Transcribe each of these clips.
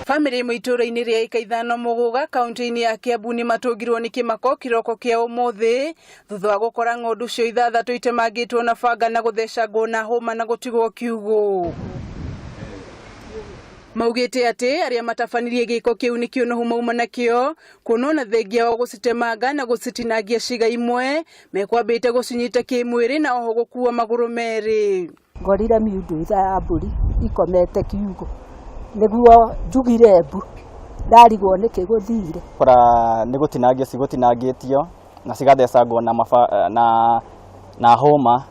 Family muituro-ini ria ikaithano Muguga kaunti-ini ya Kiambu ni matungirwo ni kimako kiroko kia umuthi thutha wa gukora ng'ondu cio ithathatu itemangitwo na banga na guthecangwo na homa na gutigwo kiugu. Maugite ati aria matafanirie giko kiu nikio no huma nakio kuno na thengia wa gucitemanga na gucitinagia ciga imwe mekwambite gucinyita kimwiri na oho gukua maguru meri. Ngorire miundu ya Mburi ikomete kiugu niguo njugire mbu ndarigwo niki guthire kora ni gutinagio cigutinagitio na cigathecangwo na homa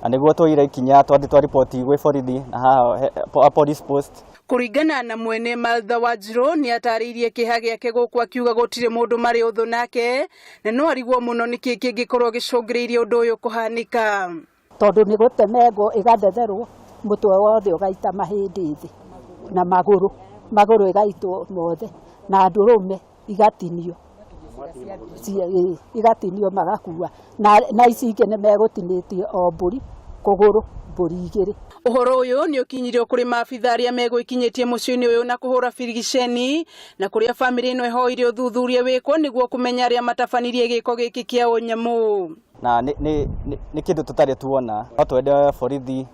niguo twaire ikinya twa report gwe borithi na haha police post. Kuringana na mwene Martha Wanjiru ni atariirie kiha giake guku akiuga gutire mundu mari uthu nake na no arigwo muno niki kingikorwo gicungiriirie undu uyu kuhanika tondu ni gutemengwo igathetherwo mutwe wothe ugaita mahindi thi na maguru igaitwo mothe na ndurume igatinio magakua na ici ingi ni megutinitie o mburi kuguru mburi igiri. Uhoro uyu ni ukinyirio kuri maabitha aria megwikinyitie mucii-ini uyu na kuhura firigiceni na kuria family ino ihoire uthuthuria wikwo niguo kumenya aria matafanirie giko giki kia unyamu na ni kindu tutari tuona no twende borithi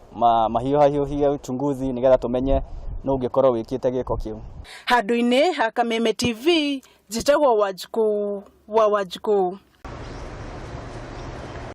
mahiuhie uchunguzi nigetha tumenye no ungikorwo wikite giko kiu. Handu-ini ha Kameme TV njitagwo Wanjiku wa Wanjiku.